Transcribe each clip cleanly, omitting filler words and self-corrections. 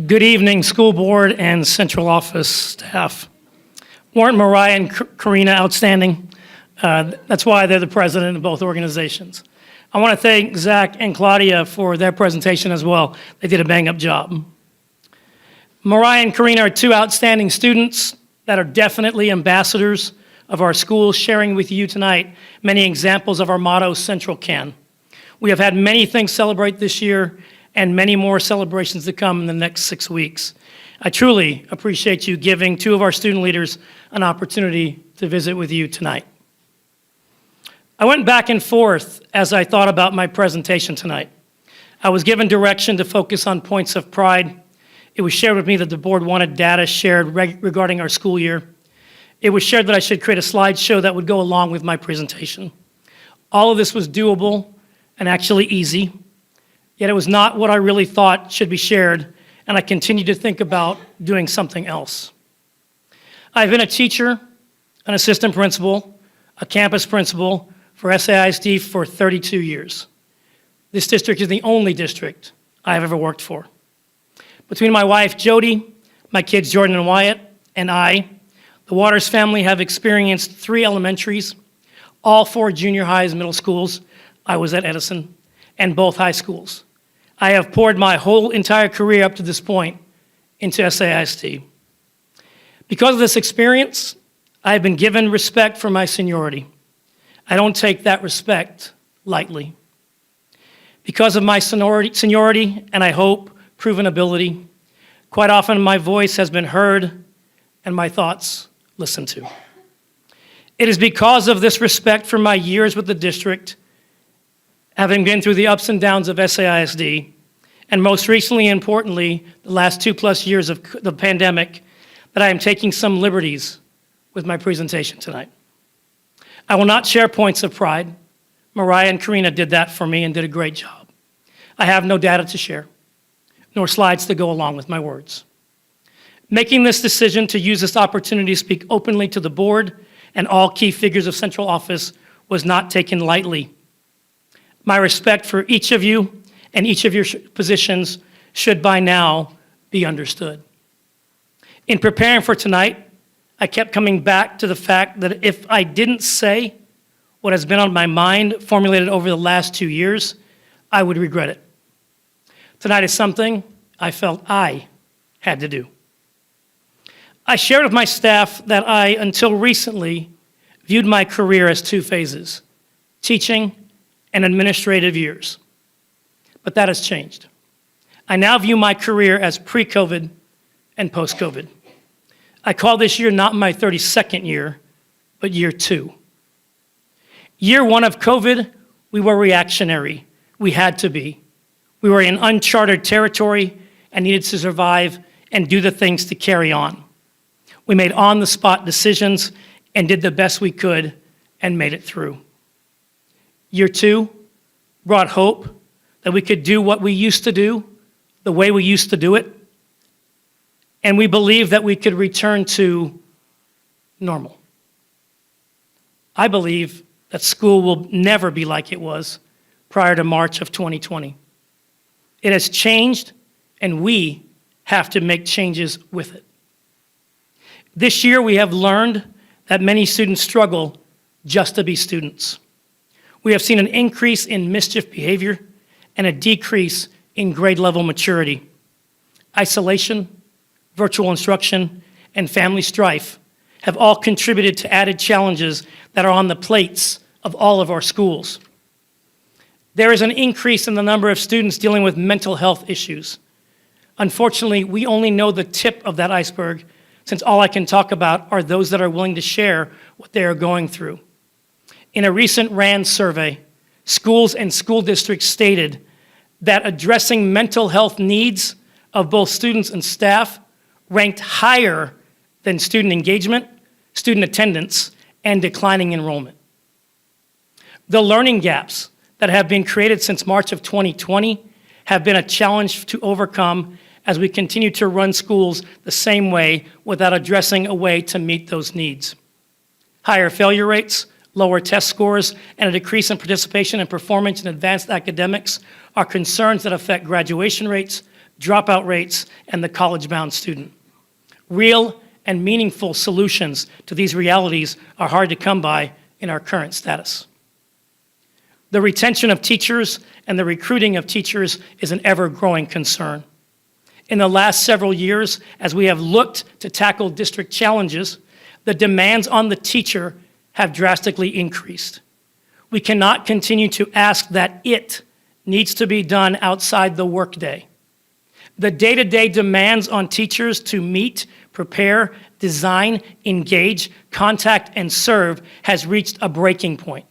Good evening, school board and central office staff. Weren't Mariah and Karina outstanding? That's why they're the president of both organizations. I want to thank Zach and Claudia for their presentation as well. They did a bang-up job. Mariah and Karina are two outstanding students that are definitely ambassadors of our school, sharing with you tonight many examples of our motto, Central Can. We have had many things celebrate this year and many more celebrations to come in the next 6 weeks. I truly appreciate you giving two of our student leaders an opportunity to visit with you tonight. I went back and forth as I thought about my presentation tonight. I was given direction to focus on points of pride. It was shared with me that the board wanted data shared regarding our school year. It was shared that I should create a slideshow that would go along with my presentation. All of this was doable and actually easy, yet it was not what I really thought should be shared, and I continued to think about doing something else. I've been a teacher, an assistant principal, a campus principal for SAISD for 32 years. This district is the only district I have ever worked for. Between my wife, Jody, my kids, Jordan and Wyatt, and I, the Waters family have experienced 3 elementaries, all 4 junior highs, middle schools. I was at Edison, and both high schools. I have poured my whole entire career up to this point into SAISD. Because of this experience, I've been given respect for my seniority. I don't take that respect lightly. Because of my seniority and I hope proven ability, quite often my voice has been heard and my thoughts listened to. It is because of this respect for my years with the district, having been through the ups and downs of SAISD, and most recently and importantly, the last 2+ years of the pandemic, that I am taking some liberties with my presentation tonight. I will not share points of pride. Mariah and Karina did that for me and did a great job. I have no data to share, nor slides to go along with my words. Making this decision to use this opportunity to speak openly to the board and all key figures of central office was not taken lightly. My respect for each of you and each of your positions should by now be understood. In preparing for tonight, I kept coming back to the fact that if I didn't say what has been on my mind formulated over the last 2 years, I would regret it. Tonight is something I felt I had to do. I shared with my staff that I, until recently, viewed my career as 2 phases, teaching and administrative years. But that has changed. I now view my career as pre-COVID and post-COVID. I call this year not my 32nd year, but year 2. Year 1 of COVID, we were reactionary. We had to be. We were in uncharted territory and needed to survive and do the things to carry on. We made on-the-spot decisions and did the best we could and made it through. Year 2 brought hope that we could do what we used to do, the way we used to do it, and we believed that we could return to normal. I believe that school will never be like it was prior to March of 2020. It has changed, and we have to make changes with it. This year, we have learned that many students struggle just to be students. We have seen an increase in mischief behavior and a decrease in grade level maturity. Isolation, virtual instruction, and family strife have all contributed to added challenges that are on the plates of all of our schools. There is an increase in the number of students dealing with mental health issues. Unfortunately, we only know the tip of that iceberg, since all I can talk about are those that are willing to share what they are going through. In a recent RAND survey, schools and school districts stated that addressing mental health needs of both students and staff ranked higher than student engagement, student attendance, and declining enrollment. The learning gaps that have been created since March of 2020 have been a challenge to overcome as we continue to run schools the same way without addressing a way to meet those needs. Higher failure rates, lower test scores, and a decrease in participation and performance in advanced academics are concerns that affect graduation rates, dropout rates, and the college-bound student. Real and meaningful solutions to these realities are hard to come by in our current status. The retention of teachers and the recruiting of teachers is an ever-growing concern. In the last several years, as we have looked to tackle district challenges, the demands on the teacher have drastically increased. We cannot continue to ask that it needs to be done outside the workday. The day-to-day demands on teachers to meet, prepare, design, engage, contact, and serve has reached a breaking point.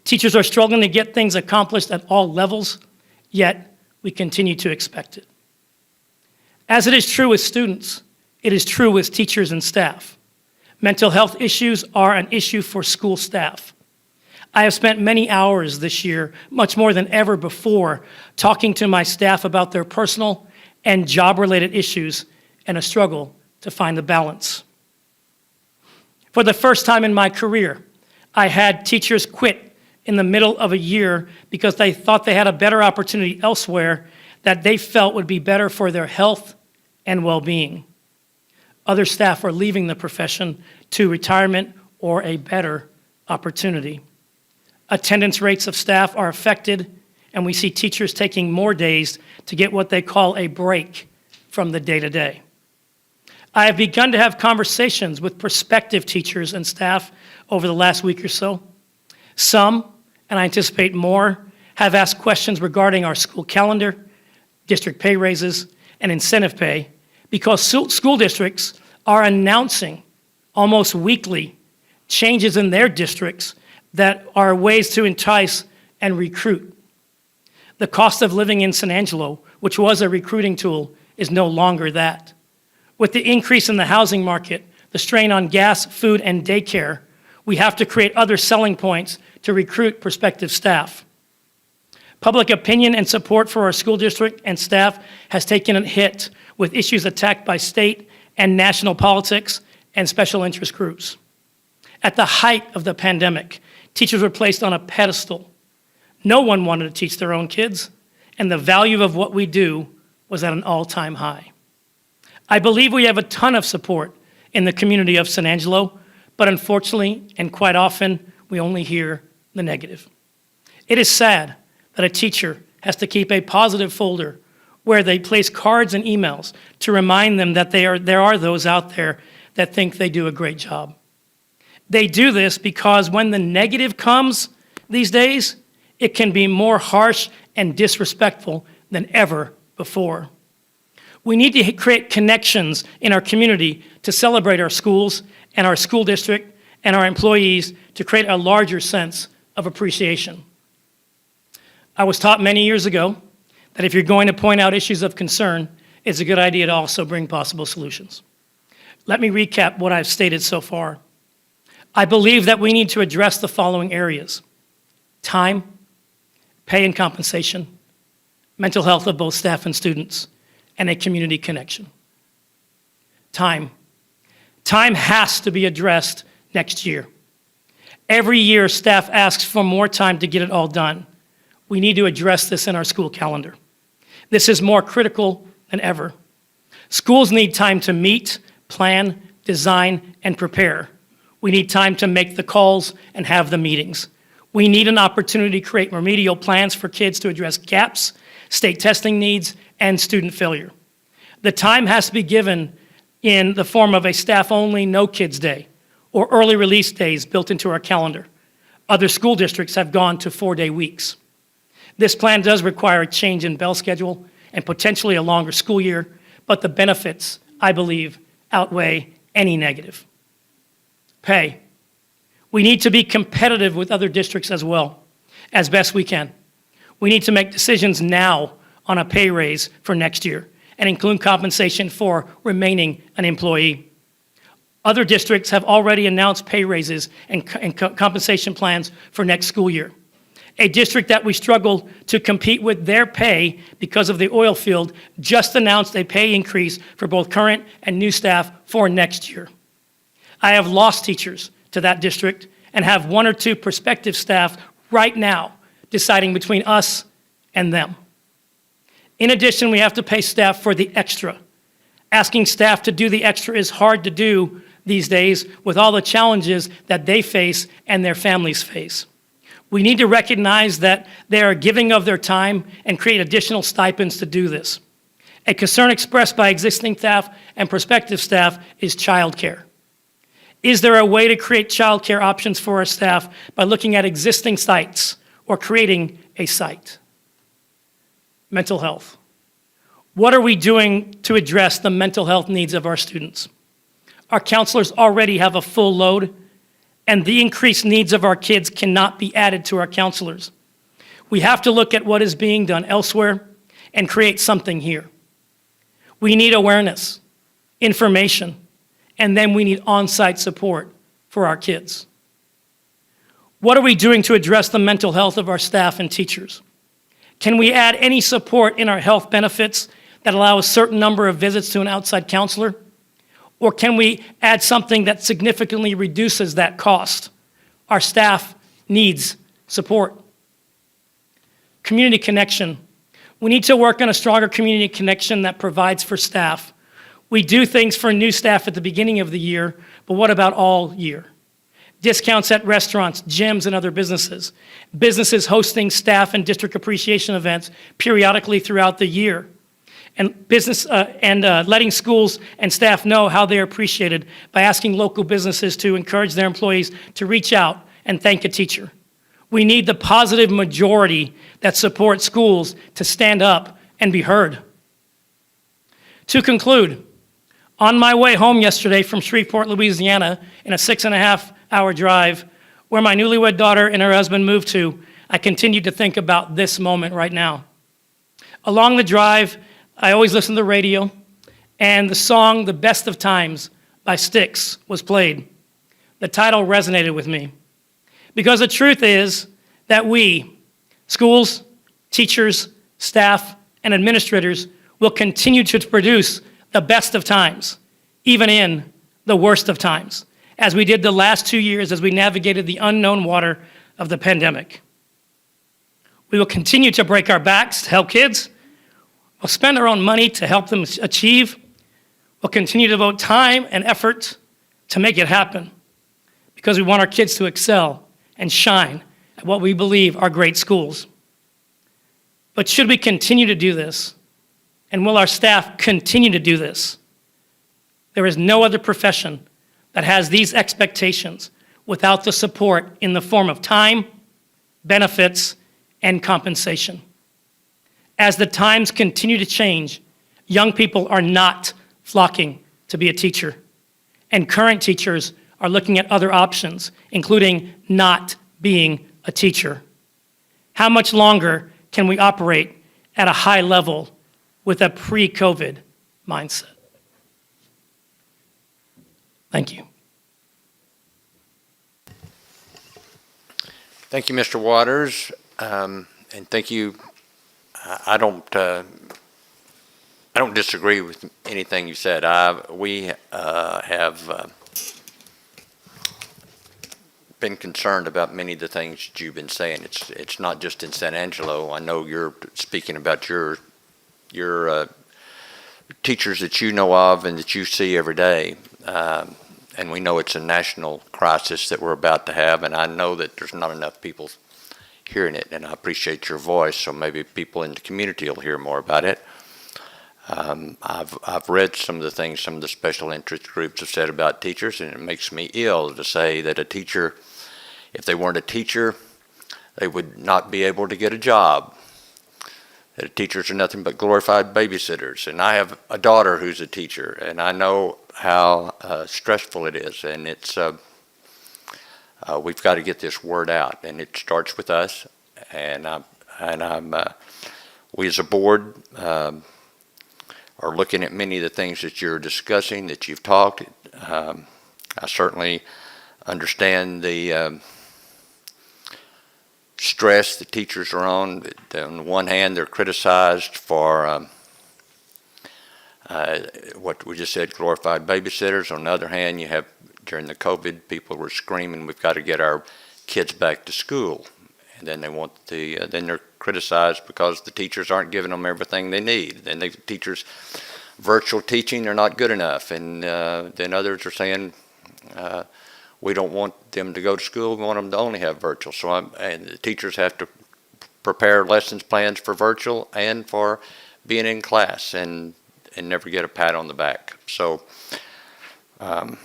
Teachers are struggling to get things accomplished at all levels, yet we continue to expect it. As it is true with students, it is true with teachers and staff. Mental health issues are an issue for school staff. I have spent many hours this year, much more than ever before, talking to my staff about their personal and job-related issues and a struggle to find the balance. For the first time in my career, I had teachers quit in the middle of a year because they thought they had a better opportunity elsewhere that they felt would be better for their health and well-being. Other staff are leaving the profession to retirement or a better opportunity. Attendance rates of staff are affected, and we see teachers taking more days to get what they call a break from the day-to-day. I have begun to have conversations with prospective teachers and staff over the last week or so. Some, and I anticipate more, have asked questions regarding our school calendar, district pay raises, and incentive pay, because school districts are announcing almost weekly changes in their districts that are ways to entice and recruit. The cost of living in San Angelo, which was a recruiting tool, is no longer that. With the increase in the housing market, the strain on gas, food, and daycare, we have to create other selling points to recruit prospective staff. Public opinion and support for our school district and staff has taken a hit with issues attacked by state and national politics and special interest groups. At the height of the pandemic, teachers were placed on a pedestal. No one wanted to teach their own kids, and the value of what we do was at an all-time high. I believe we have a ton of support in the community of San Angelo, but unfortunately, and quite often, we only hear the negative. It is sad that a teacher has to keep a positive folder where they place cards and emails to remind them that there are those out there that think they do a great job. They do this because when the negative comes these days, it can be more harsh and disrespectful than ever before. We need to create connections in our community to celebrate our schools and our school district and our employees to create a larger sense of appreciation. I was taught many years ago that if you're going to point out issues of concern, it's a good idea to also bring possible solutions. Let me recap what I've stated so far. I believe that we need to address the following areas: time, pay and compensation, mental health of both staff and students, and a community connection. Time. Time has to be addressed next year. Every year, staff asks for more time to get it all done. We need to address this in our school calendar. This is more critical than ever. Schools need time to meet, plan, design, and prepare. We need time to make the calls and have the meetings. We need an opportunity to create remedial plans for kids to address gaps, state testing needs, and student failure. The time has to be given in the form of a staff-only no kids day or early release days built into our calendar. Other school districts have gone to 4-day weeks. This plan does require a change in bell schedule and potentially a longer school year, but the benefits, I believe, outweigh any negative. Pay. We need to be competitive with other districts as well, as best we can. We need to make decisions now on a pay raise for next year and include compensation for remaining an employee. Other districts have already announced pay raises and compensation plans for next school year. A district that we struggle to compete with their pay because of the oil field just announced a pay increase for both current and new staff for next year. I have lost teachers to that district and have 1 or 2 prospective staff right now deciding between us and them. In addition, we have to pay staff for the extra. Asking staff to do the extra is hard to do these days with all the challenges that they face and their families face. We need to recognize that they are giving of their time and create additional stipends to do this. A concern expressed by existing staff and prospective staff is childcare. Is there a way to create childcare options for our staff by looking at existing sites or creating a site? Mental health. What are we doing to address the mental health needs of our students? Our counselors already have a full load, and the increased needs of our kids cannot be added to our counselors. We have to look at what is being done elsewhere and create something here. We need awareness, information, and then we need on-site support for our kids. What are we doing to address the mental health of our staff and teachers? Can we add any support in our health benefits that allow a certain number of visits to an outside counselor? Or can we add something that significantly reduces that cost? Our staff needs support. Community connection. We need to work on a stronger community connection that provides for staff. We do things for new staff at the beginning of the year, but what about all year? Discounts at restaurants, gyms, and other businesses. Businesses hosting staff and district appreciation events periodically throughout the year. And letting schools and staff know how they're appreciated by asking local businesses to encourage their employees to reach out and thank a teacher. We need the positive majority that supports schools to stand up and be heard. To conclude, on my way home yesterday from Shreveport, Louisiana, in a 6.5-hour drive, where my newlywed daughter and her husband moved to, I continued to think about this moment right now. Along the drive, I always listen to the radio, and the song, The Best of Times by Styx, was played. The title resonated with me. Because the truth is that we, schools, teachers, staff, and administrators, will continue to produce the best of times, even in the worst of times, as we did the last 2 years as we navigated the unknown water of the pandemic. We will continue to break our backs to help kids. We'll spend our own money to help them achieve. We'll continue to devote time and effort to make it happen because we want our kids to excel and shine at what we believe are great schools. But should we continue to do this, and will our staff continue to do this? There is no other profession that has these expectations without the support in the form of time, benefits, and compensation. As the times continue to change, young people are not flocking to be a teacher, and current teachers are looking at other options, including not being a teacher. How much longer can we operate at a high level with a pre-COVID mindset? Thank you. Thank you, Mr. Waters, and thank you. I don't disagree with anything you said. We have been concerned about many of the things that you've been saying. It's not just in San Angelo. I know you're speaking about your teachers that you know of and that you see every day. And we know it's a national crisis that we're about to have, and I know that there's not enough people hearing it, and I appreciate your voice, so maybe people in the community will hear more about it. I've read some of the things some of the special interest groups have said about teachers, and it makes me ill to say that a teacher, if they weren't a teacher, they would not be able to get a job. That teachers are nothing but glorified babysitters. And I have a daughter who's a teacher, and I know how stressful it is. And it's we've got to get this word out, and it starts with us. And we as a board are looking at many of the things that you're discussing, that you've talked. I certainly understand the stress the teachers are on. On the one hand, they're criticized for what we just said, glorified babysitters. On the other hand, you have, during the COVID, people were screaming, we've got to get our kids back to school. And then they want then they're criticized because the teachers aren't giving them everything they need. And the teachers, virtual teaching, they're not good enough. And then others are saying, we don't want them to go to school, we want them to only have virtual. And the teachers have to prepare lessons plans for virtual and for being in class and never get a pat on the back. So I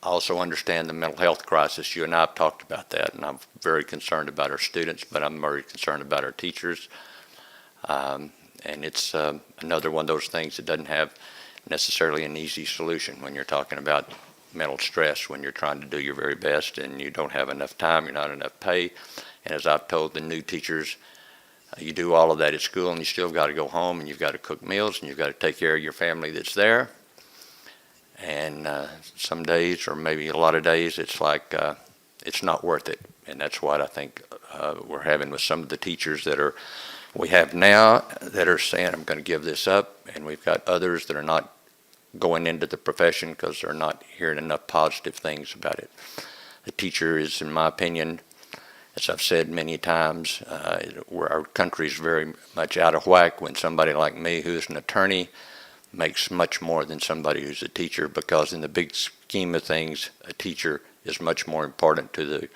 also understand the mental health crisis. You and I have talked about that, and I'm very concerned about our students, but I'm very concerned about our teachers. And it's another one of those things that doesn't have necessarily an easy solution when you're talking about mental stress, when you're trying to do your very best and you don't have enough time, you're not enough pay. And as I've told the new teachers, you do all of that at school and you still got to go home and you've got to cook meals and you've got to take care of your family that's there. And some days, or maybe a lot of days, it's like it's not worth it. And that's what I think we're having with some of the teachers that we have now that are saying, I'm going to give this up. And we've got others that are not going into the profession because they're not hearing enough positive things about it. The teacher is, in my opinion, as I've said many times, where our country is very much out of whack when somebody like me, who's an attorney, makes much more than somebody who's a teacher, because in the big scheme of things, a teacher is much more important to the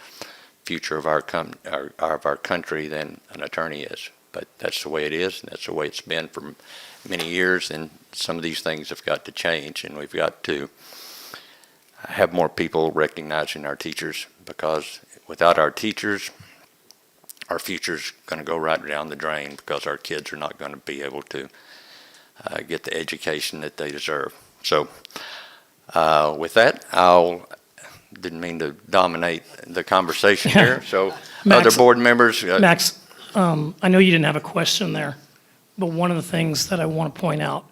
future of our country than an attorney is. But that's the way it is, and that's the way it's been for many years, and some of these things have got to change, and we've got to have more people recognizing our teachers, because without our teachers, our future's going to go right down the drain, because our kids are not going to be able to get the education that they deserve. So with that, didn't mean to dominate the conversation here. So Max, other board members. Max, I know you didn't have a question there, but one of the things that I want to point out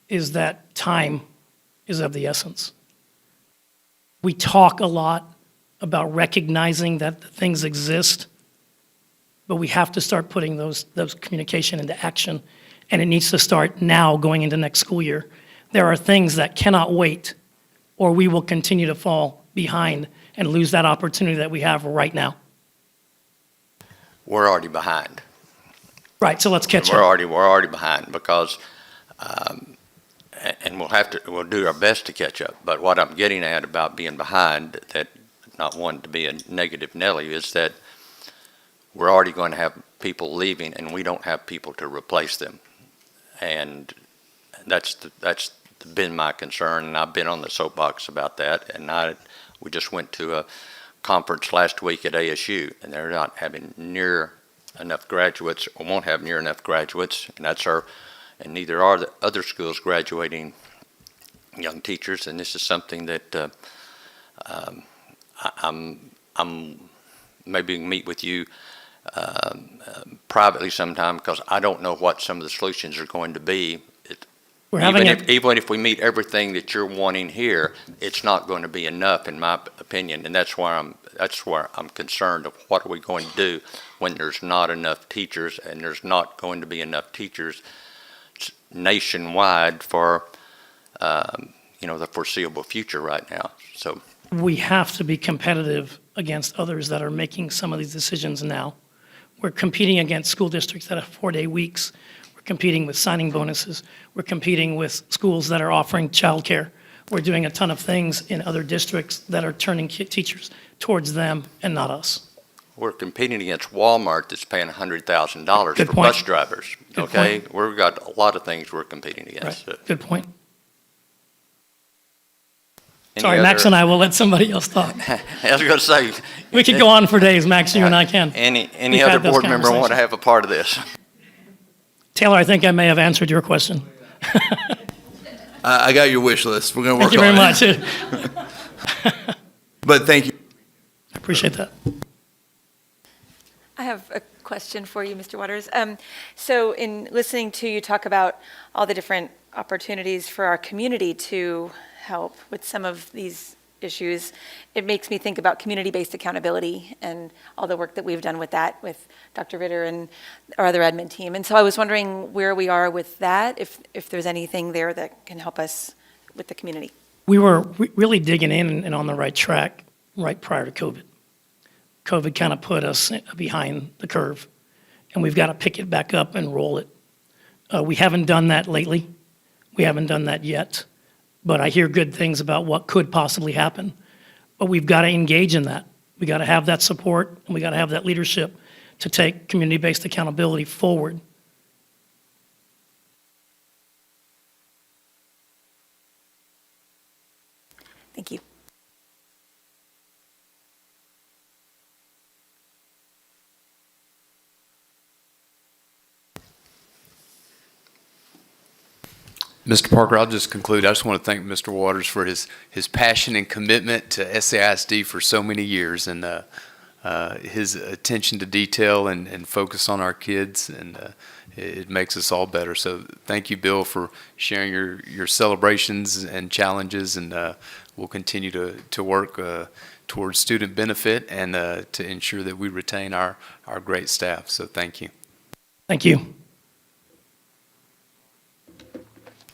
is that time is of the essence. We talk a lot about recognizing that things exist, but we have to start putting those communication into action, and it needs to start now going into next school year. There are things that cannot wait, or we will continue to fall behind and lose that opportunity that we have right now. We're already behind. Right, so let's catch up. We're already behind, because, and we'll do our best to catch up. But what I'm getting at about being behind, that not wanting to be a negative Nelly, is that we're already going to have people leaving, and we don't have people to replace them. And that's been my concern, and I've been on the soapbox about that. And we just went to a conference last week at ASU, and they're not having near enough graduates, or won't have near enough graduates, and neither are the other schools graduating young teachers. And this is something that I'm maybe meet with you privately sometime, because I don't know what some of the solutions are going to be. Even if we meet everything that you're wanting here, it's not going to be enough, in my opinion, and that's where I'm concerned of what are we going to do when there's not enough teachers, and there's not going to be enough teachers nationwide for the foreseeable future right now. So we have to be competitive against others that are making some of these decisions now. We're competing against school districts that have 4-day weeks. We're competing with signing bonuses. We're competing with schools that are offering childcare. We're doing a ton of things in other districts that are turning teachers towards them and not us. We're competing against Walmart that's paying $100,000 for point. bus drivers. Good okay, point. We've got a lot of things we're competing against. Right. Good point. Any Sorry, Max and I will let somebody else talk. I was going to say, We could go on for days, Max, you and I can. any We've other had those board member want to conversations. have a part of this? Taylor, I think I may have answered your question. I got your wish list. We're going to work Thank you very on it. much. But thank you. I appreciate that. I have a question for you, Mr. Waters. So in listening to you talk about all the different opportunities for our community to help with some of these issues, it makes me think about community-based accountability and all the work that we've done with that with Dr. Ritter and our other admin team. And so I was wondering where we are with that, if there's anything there that can help us with the community. We were really digging in and on the right track right prior to COVID. COVID kind of put us behind the curve, and we've got to pick it back up and roll it. We haven't done that lately. We haven't done that yet, but I hear good things about what could possibly happen. But we've got to engage in that. We got to have that support, and we got to have that leadership to take community-based accountability forward. Thank you. Mr. Parker, I'll just conclude. I just want to thank Mr. Waters for his passion and commitment to SAISD for so many years, and his attention to detail and focus on our kids, and it makes us all better. So thank you, Bill, for sharing your celebrations and challenges, and we'll continue to work towards student benefit and to ensure that we retain our great staff. So thank you. Thank you.